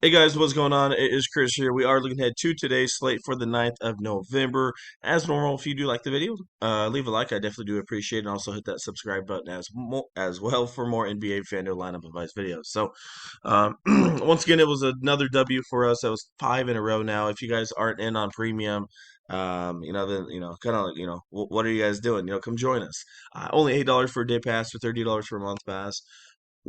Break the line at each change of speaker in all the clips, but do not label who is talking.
Hey guys, what's going on? It is Chris here. We are looking ahead to today's slate for the 9th of November. As normal, if you do like the video, leave a like. I definitely do appreciate it. And also hit that subscribe button as well for more NBA Fanduel lineup advice videos. So, once again, it was another W for us. That was 5 in a row now. If you guys aren't in on premium, then kind of like what are you guys doing? Come join us. Only $8 for a day pass or $30 for a month pass.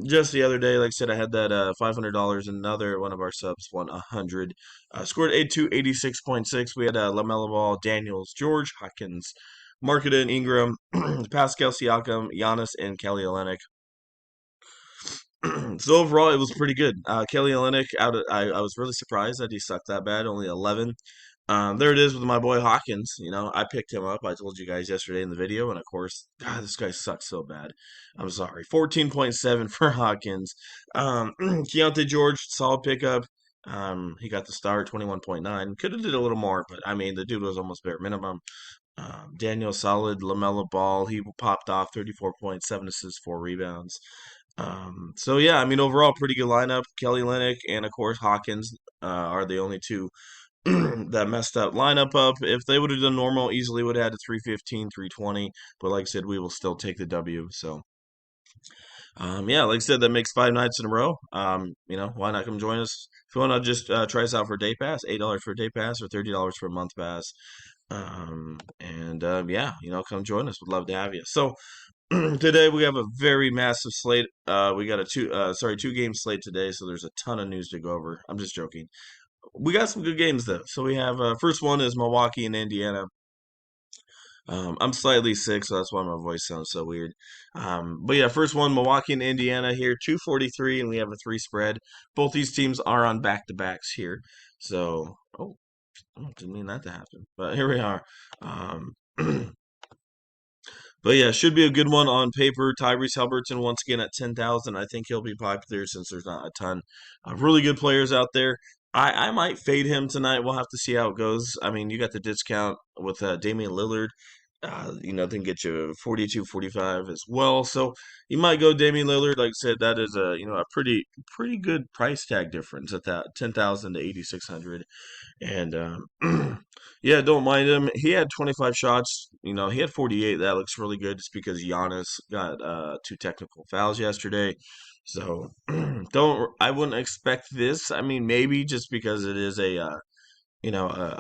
Just the other day, like I said, I had that $500. Another one of our subs won 100. Scored 86.6. We had LaMelo Ball, Daniels, George, Hawkins, Marketed, Ingram, Pascal Siakam, Giannis, and Kelly Olynyk. So overall, it was pretty good. Kelly Olynyk, I was really surprised that he sucked that bad, only 11. There it is with my boy Hawkins. I picked him up. I told you guys yesterday in the video, and of course, God, this guy sucks so bad. I'm sorry. 14.7 for Hawkins. Keontae George, solid pickup. He got the start, 21.9. Could have did a little more, but I mean, the dude was almost bare minimum. Daniel solid. LaMelo Ball, he popped off 34.7 assists, 4 rebounds. So yeah, I mean overall pretty good lineup. Kelly Olynyk and of course Hawkins are the only two that messed up lineup up. If they would have done normal, easily would have had a 315, 320. But like I said, we will still take the W. So yeah, like I said, that makes 5 nights in a row. Why not come join us? If you want to just try us out for a day pass, $8 for a day pass or $30 for a month pass. Yeah, come join us. We'd love to have you. So today we have a very massive slate. We got a 2 game slate today, so there's a ton of news to go over. I'm just joking. We got some good games though. So we have first one is Milwaukee and Indiana. I'm slightly sick, so that's why my voice sounds so weird. But yeah, first one, Milwaukee and Indiana here, 243, and we have a 3 spread. Both these teams are on back to backs here. So, didn't mean that to happen, but here we are. Um, But yeah, should be a good one on paper. Tyrese Halliburton once again at 10,000. I think he'll be popular since there's not a ton of really good players out there. I might fade him tonight. We'll have to see how it goes. I mean, you got the discount with Damian Lillard. Then get you 42, 45 as well. So you might go Damian Lillard. Like I said, that is a pretty good price tag difference at that 10,000 to 8,600. And yeah, don't mind him. He had 25 shots. He had 48. That looks really good just because Giannis got 2 technical fouls yesterday. So I wouldn't expect this. I mean, maybe just because it is a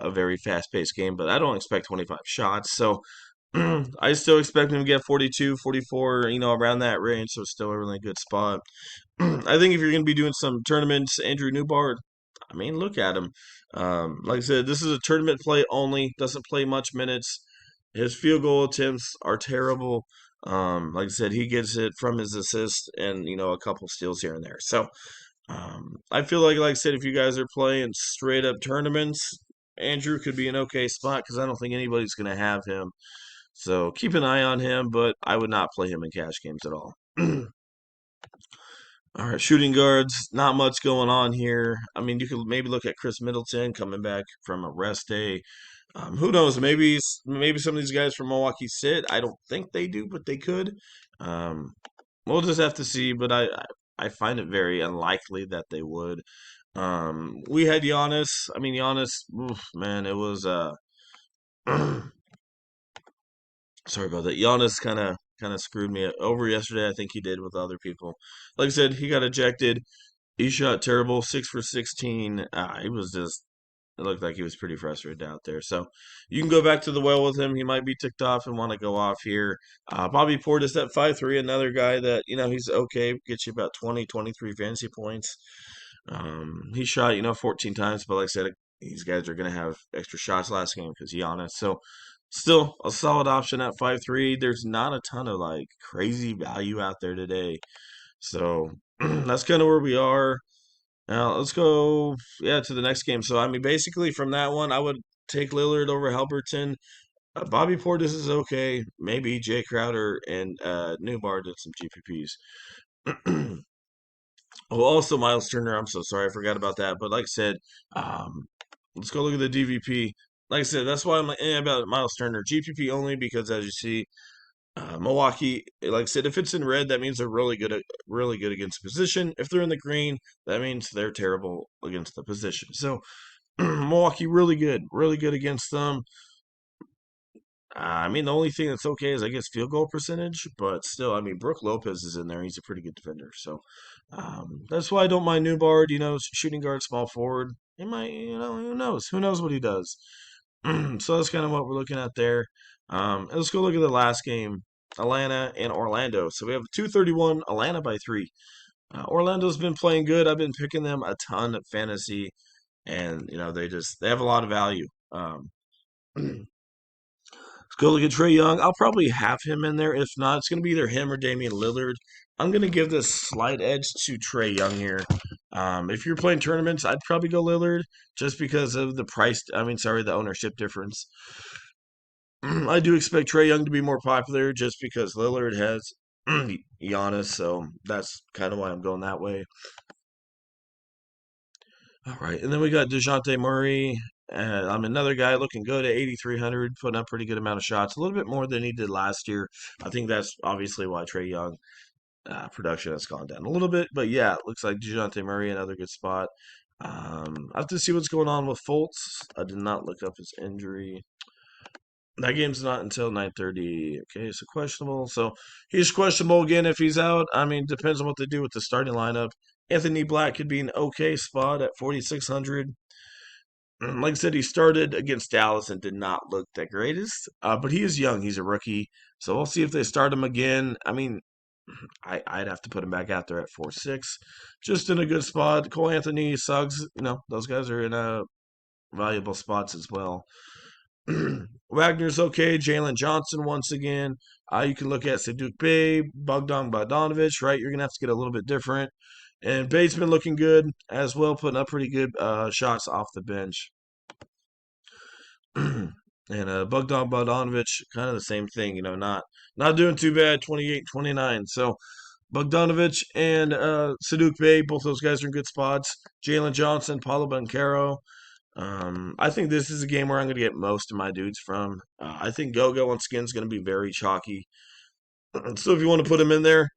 very fast-paced game, but I don't expect 25 shots. So I still expect him to get 42, 44, around that range. So still a really good spot. I think if you're going to be doing some tournaments, Andrew Newbart, I mean, look at him. Like I said, this is a tournament play only. Doesn't play much minutes. His field goal attempts are terrible. Like I said, he gets it from his assist and a couple steals here and there. So I feel like I said, if you guys are playing straight up tournaments, Andrew could be an okay spot because I don't think anybody's going to have him. So keep an eye on him, but I would not play him in cash games at all. All right, shooting guards, not much going on here. I mean, you could maybe look at Chris Middleton coming back from a rest day. Who knows? Maybe some of these guys from Milwaukee sit. I don't think they do, but they could. Um, we'll just have to see. But I find it very unlikely that they would. We had Giannis. I mean, Giannis. Oof, man, it was sorry about that. Giannis kind of screwed me over yesterday. I think he did with other people. Like I said, he got ejected. He shot terrible, 6 for 16. He was just. It looked like he was pretty frustrated out there. So you can go back to the well with him. He might be ticked off and want to go off here. Bobby Portis at 5'3", another guy that, he's okay. Gets you about 20, 23 fantasy points. He shot, 14 times, but like I said, these guys are going to have extra shots last game because Giannis. So still a solid option at 5'3". There's not a ton of like crazy value out there today. So that's kind of where we are. Now let's go, yeah, to the next game. So I mean, basically from that one, I would take Lillard over Halberton. Bobby Portis is okay. Maybe Jay Crowder and Newbar did some GPPs. Oh, also Miles Turner. I'm so sorry, I forgot about that. But like I said, let's go look at the DVP. Like I said, that's why I'm like about Miles Turner. GPP only because as you see, Milwaukee, like I said, if it's in red, that means they're really good against position. If they're in the green, that means they're terrible against the position. So Milwaukee really good against them. I mean, the only thing that's okay is I guess field goal percentage, but still, I mean, Brooke Lopez is in there. He's a pretty good defender, so that's why I don't mind Newbard. Shooting guard, small forward. He might, who knows? Who knows what he does? So that's kind of what we're looking at there. And let's go look at the last game, Atlanta and Orlando. So we have 231, Atlanta by 3. Orlando's been playing good. I've been picking them a ton of fantasy, and they have a lot of value. Let's go look at Trey Young. I'll probably have him in there. If not, it's going to be either him or Damian Lillard. I'm going to give this slight edge to Trey Young here. If you're playing tournaments, I'd probably go Lillard just because of the price. The ownership difference. I do expect Trey Young to be more popular just because Lillard has Giannis, so that's kind of why I'm going that way. All right, and then we got DeJounte Murray. I'm another guy looking good at 8,300, putting up pretty good amount of shots, a little bit more than he did last year. I think that's obviously why Trey Young production has gone down a little bit, but yeah, it looks like DeJounte Murray another good spot. I have to see what's going on with Fultz. I did not look up his injury. That game's not until 9:30. Okay, so questionable. So he's questionable again if he's out. I mean, depends on what they do with the starting lineup. Anthony Black could be an okay spot at 4,600. Like I said, he started against Dallas and did not look the greatest. But he is young. He's a rookie. So we'll see if they start him again. I mean, I'd have to put him back out there at 4-6. Just in a good spot. Cole Anthony, Suggs, those guys are in valuable spots as well. Wagner's okay. Jalen Johnson once again. You can look at Saduk Bey, Bogdan Bogdanovic, right? You're going to have to get a little bit different. And Bateman looking good as well, putting up pretty good shots off the bench. And Bogdan Bogdanovic, kind of the same thing, not doing too bad, 28, 29. So Bogdanovic and Saduk Bey, both those guys are in good spots. Jalen Johnson, Paulo Banchero. I think this is a game where I'm going to get most of my dudes from. I think Goga once again is going to be very chalky. So if you want to put him in there,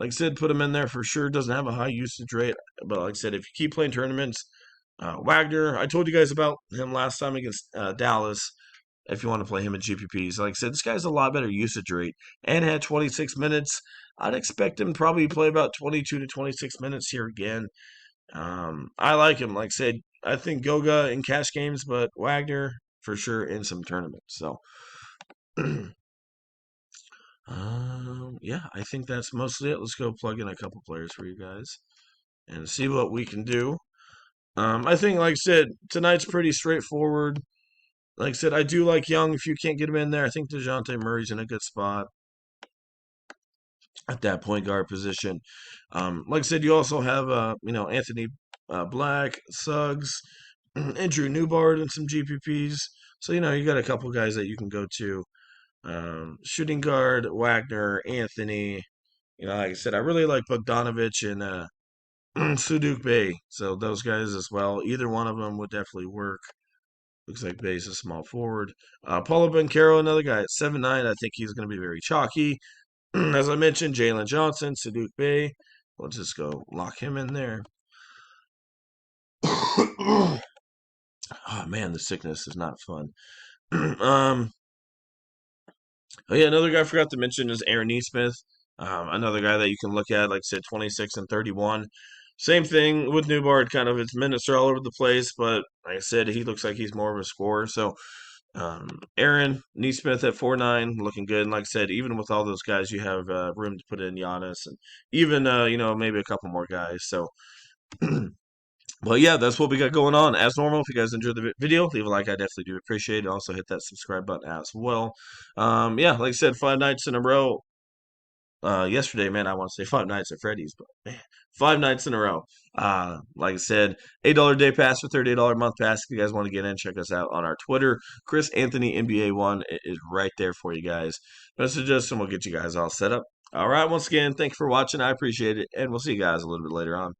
like I said, put him in there for sure. Doesn't have a high usage rate, but like I said, if you keep playing tournaments, Wagner, I told you guys about him last time against Dallas. If you want to play him in GPPs, like I said, this guy's a lot better usage rate and had 26 minutes. I'd expect him to probably play about 22 to 26 minutes here again. I like him. Like I said, I think Goga in cash games, but Wagner for sure in some tournaments. So, yeah, I think that's mostly it. Let's go plug in a couple players for you guys and see what we can do. I think, like I said, tonight's pretty straightforward. Like I said, I do like Young. If you can't get him in there, I think DeJounte Murray's in a good spot at that point guard position. Like I said, you also have Anthony Black, Suggs, and Drew Newbard and some GPPs. So you got a couple guys that you can go to. Shooting guard Wagner, Anthony. Like I said, I really like Bogdanovic and Saduk Bey. So those guys as well. Either one of them would definitely work. Looks like Bay's a small forward. Paulo Banchero, another guy at 7'9". I think he's going to be very chalky. As I mentioned, Jalen Johnson, Saduk Bey. We'll just go lock him in there. Oh man, the sickness is not fun. Oh yeah, another guy I forgot to mention is Aaron Nesmith. Another guy that you can look at, like I said, 26 and 31. Same thing with Newbard, kind of his minutes are all over the place, but like I said, he looks like he's more of a scorer. So Aaron Nesmith at 4'9", looking good. And like I said, even with all those guys, you have room to put in Giannis and even maybe a couple more guys. So well, yeah, that's what we got going on. As normal, if you guys enjoyed the video, leave a like. I definitely do appreciate it. Also, hit that subscribe button as well. Yeah, like I said, 5 nights in a row. Yesterday, man, I want to say 5 nights at Freddy's, but man, 5 nights in a row. Like I said, $8 day pass for $38 month pass. If you guys want to get in, check us out on our Twitter. Chris Anthony NBA1 is right there for you guys. Message us and we'll get you guys all set up. All right, once again, thank you for watching. I appreciate it, and we'll see you guys a little bit later on.